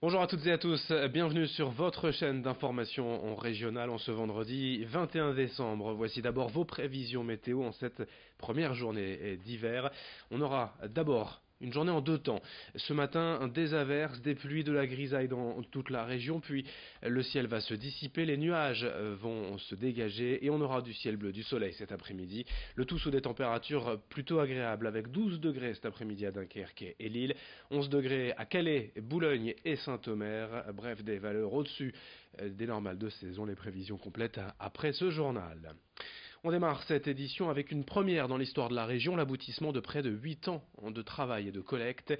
Bonjour à toutes et à tous, bienvenue sur votre chaîne d'information régionale en ce vendredi 21 décembre. Voici d'abord vos prévisions météo en cette première journée d'hiver. On aura d'abord une journée en deux temps. Ce matin, des averses, des pluies, de la grisaille dans toute la région, puis le ciel va se dissiper, les nuages vont se dégager et on aura du ciel bleu, du soleil cet après-midi. Le tout sous des températures plutôt agréables avec 12 degrés cet après-midi à Dunkerque et Lille, 11 degrés à Calais, Boulogne et Saint-Omer, bref des valeurs au-dessus des normales de saison, les prévisions complètes après ce journal. On démarre cette édition avec une première dans l'histoire de la région, l'aboutissement de près de 8 ans de travail et de collecte.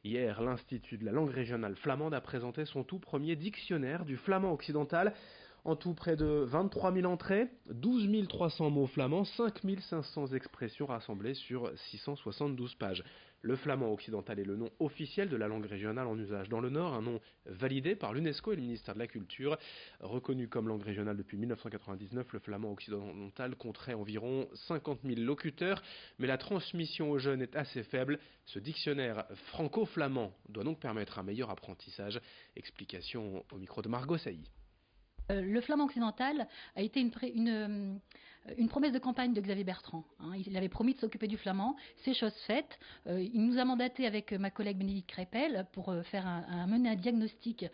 Hier, l'Institut de la langue régionale flamande a présenté son tout premier dictionnaire du flamand occidental. En tout, près de 23 000 entrées, 12 300 mots flamands, 5 500 expressions rassemblées sur 672 pages. Le flamand occidental est le nom officiel de la langue régionale en usage dans le Nord, un nom validé par l'UNESCO et le ministère de la Culture. Reconnu comme langue régionale depuis 1999, le flamand occidental compterait environ 50 000 locuteurs, mais la transmission aux jeunes est assez faible. Ce dictionnaire franco-flamand doit donc permettre un meilleur apprentissage. Explication au micro de Margot Sailly. Le flamand occidental a été une promesse de campagne de Xavier Bertrand. Il avait promis de s'occuper du flamand, c'est chose faite. Il nous a mandaté avec ma collègue Bénédicte Crépel pour mener un diagnostic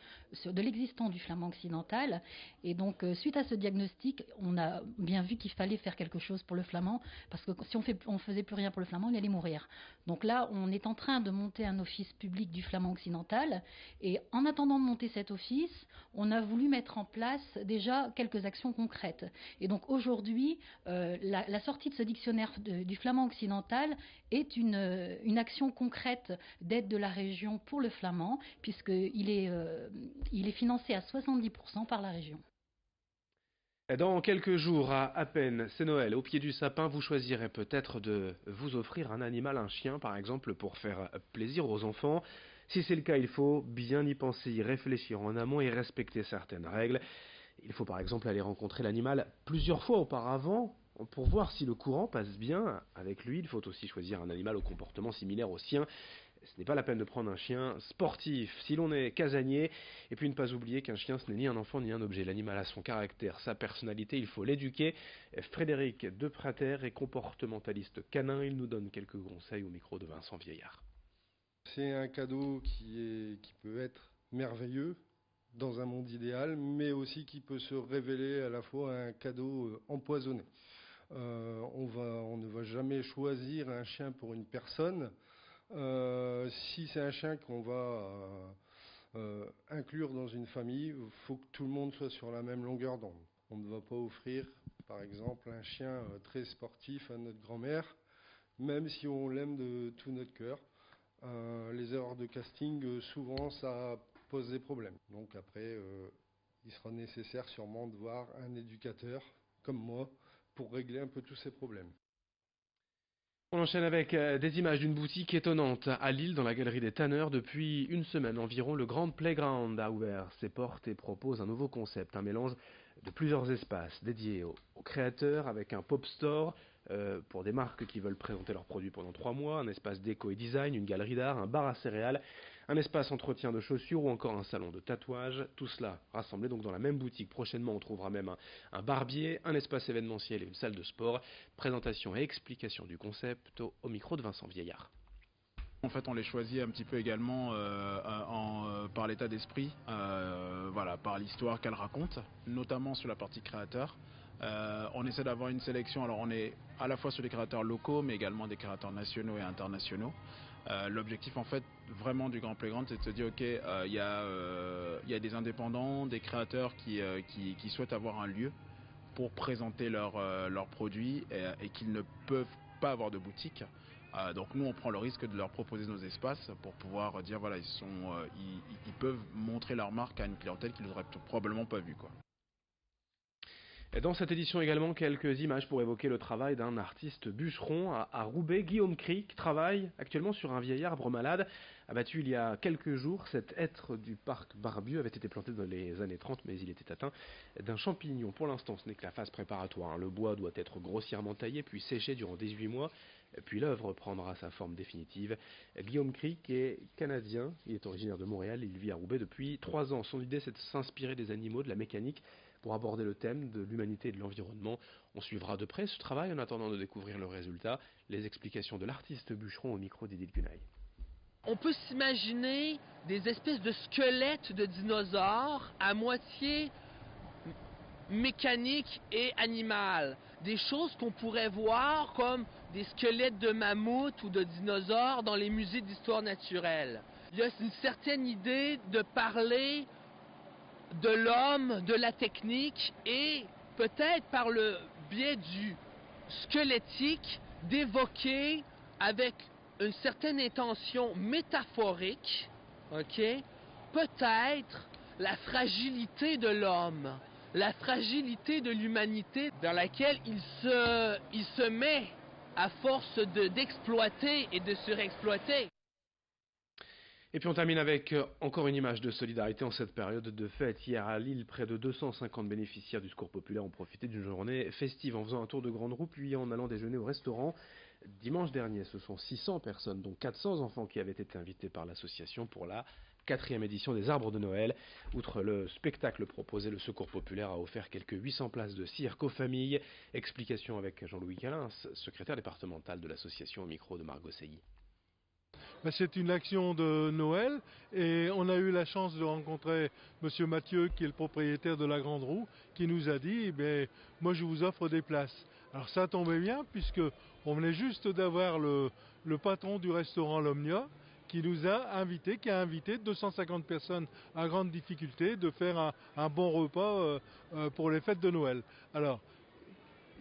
de l'existence du flamand occidental. Et donc, suite à ce diagnostic, on a bien vu qu'il fallait faire quelque chose pour le flamand, parce que si on faisait plus rien pour le flamand, il allait mourir. Donc là, on est en train de monter un office public du flamand occidental. Et en attendant de monter cet office, on a voulu mettre en place déjà quelques actions concrètes. Et donc aujourd'hui, la sortie de ce dictionnaire du flamand occidental est une action concrète d'aide de la région pour le flamand, puisqu'il est financé à 70% par la région. Dans quelques jours, à peine, c'est Noël. Au pied du sapin, vous choisirez peut-être de vous offrir un animal, un chien par exemple, pour faire plaisir aux enfants. Si c'est le cas, il faut bien y penser, y réfléchir en amont et respecter certaines règles. Il faut par exemple aller rencontrer l'animal plusieurs fois auparavant pour voir si le courant passe bien avec lui. Il faut aussi choisir un animal au comportement similaire au sien. Ce n'est pas la peine de prendre un chien sportif si l'on est casanier. Et puis ne pas oublier qu'un chien, ce n'est ni un enfant ni un objet. L'animal a son caractère, sa personnalité, il faut l'éduquer. Frédéric Deprater est comportementaliste canin. Il nous donne quelques conseils au micro de Vincent Vieillard. C'est un cadeau qui peut être merveilleux dans un monde idéal, mais aussi qui peut se révéler à la fois un cadeau empoisonné. On ne va jamais choisir un chien pour une personne. Si c'est un chien qu'on va inclure dans une famille, il faut que tout le monde soit sur la même longueur d'onde. On ne va pas offrir, par exemple, un chien très sportif à notre grand-mère, même si on l'aime de tout notre cœur. Les erreurs de casting, souvent, ça pose des problèmes. Donc après, il sera nécessaire sûrement de voir un éducateur comme moi pour régler un peu tous ces problèmes. On enchaîne avec des images d'une boutique étonnante à Lille, dans la galerie des Tanneurs. Depuis une semaine environ, le Grand Playground a ouvert ses portes et propose un nouveau concept, un mélange de plusieurs espaces dédiés aux créateurs avec un pop store pour des marques qui veulent présenter leurs produits pendant 3 mois, un espace déco et design, une galerie d'art, un bar à céréales, un espace entretien de chaussures ou encore un salon de tatouage. Tout cela rassemblé donc dans la même boutique. Prochainement, on trouvera même un barbier, un espace événementiel et une salle de sport. Présentation et explication du concept au micro de Vincent Vieillard. En fait, on les choisit un petit peu également par l'état d'esprit, voilà, par l'histoire qu'elles racontent, notamment sur la partie créateur. On essaie d'avoir une sélection, alors on est à la fois sur des créateurs locaux, mais également des créateurs nationaux et internationaux. L'objectif en fait vraiment du Grand Playground, c'est de se dire ok, il y a des indépendants, des créateurs qui souhaitent avoir un lieu pour présenter leurs produits et qu'ils ne peuvent pas avoir de boutique. Donc nous on prend le risque de leur proposer nos espaces pour pouvoir dire voilà ils peuvent montrer leur marque à une clientèle qu'ils n'auraient probablement pas vue, quoi. Et dans cette édition également, quelques images pour évoquer le travail d'un artiste bûcheron à Roubaix. Guillaume Cric travaille actuellement sur un vieil arbre malade abattu il y a quelques jours. Cet hêtre du parc Barbieux avait été planté dans les années 30, mais il était atteint d'un champignon. Pour l'instant, ce n'est que la phase préparatoire. Le bois doit être grossièrement taillé puis séché durant 18 mois. puis l'œuvre prendra sa forme définitive. Guillaume Cric est canadien, il est originaire de Montréal, il vit à Roubaix depuis 3 ans. Son idée c'est de s'inspirer des animaux, de la mécanique, pour aborder le thème de l'humanité et de l'environnement. On suivra de près ce travail en attendant de découvrir le résultat. Les explications de l'artiste bûcheron au micro d'Edith Gunaï. On peut s'imaginer des espèces de squelettes de dinosaures à moitié mécaniques et animales. Des choses qu'on pourrait voir comme des squelettes de mammouths ou de dinosaures dans les musées d'histoire naturelle. Il y a une certaine idée de parler de l'homme, de la technique et peut-être par le biais du squelettique d'évoquer avec une certaine intention métaphorique, peut-être la fragilité de l'homme, la fragilité de l'humanité dans laquelle il se met à force d'exploiter et de surexploiter. Et puis on termine avec encore une image de solidarité en cette période de fête. Hier à Lille, près de 250 bénéficiaires du Secours populaire ont profité d'une journée festive en faisant un tour de grande roue puis en allant déjeuner au restaurant. Dimanche dernier, ce sont 600 personnes, dont 400 enfants qui avaient été invités par l'association pour la 4e édition des Arbres de Noël. Outre le spectacle proposé, le Secours populaire a offert quelques 800 places de cirque aux familles. Explication avec Jean-Louis Calin, secrétaire départemental de l'association au micro de Margot Seilly. C'est une action de Noël et on a eu la chance de rencontrer Monsieur Mathieu qui est le propriétaire de la Grande Roue qui nous a dit moi je vous offre des places. Alors ça tombait bien puisque on venait juste d'avoir le patron du restaurant L'Omnia qui nous a invité, qui a invité 250 personnes à grande difficulté de faire un bon repas pour les fêtes de Noël. Alors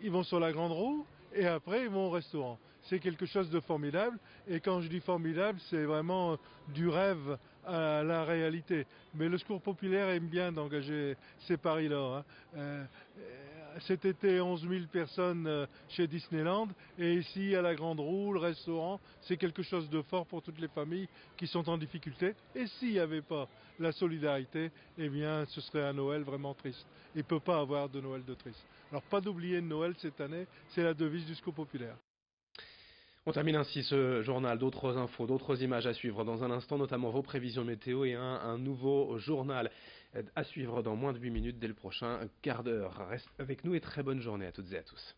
ils vont sur la Grande Roue et après ils vont au restaurant. C'est quelque chose de formidable et quand je dis formidable, c'est vraiment du rêve à la réalité. Mais le Secours populaire aime bien d'engager ces paris-là. Cet été, 11 000 personnes chez Disneyland et ici à la Grande Roue, le restaurant, c'est quelque chose de fort pour toutes les familles qui sont en difficulté. Et s'il n'y avait pas la solidarité, ce serait un Noël vraiment triste. Il ne peut pas avoir de Noël de triste. Alors pas d'oublier Noël cette année, c'est la devise du Secours populaire. On termine ainsi ce journal. D'autres infos, d'autres images à suivre dans un instant, notamment vos prévisions météo et un nouveau journal à suivre dans moins de 8 minutes dès le prochain quart d'heure. Reste avec nous et très bonne journée à toutes et à tous.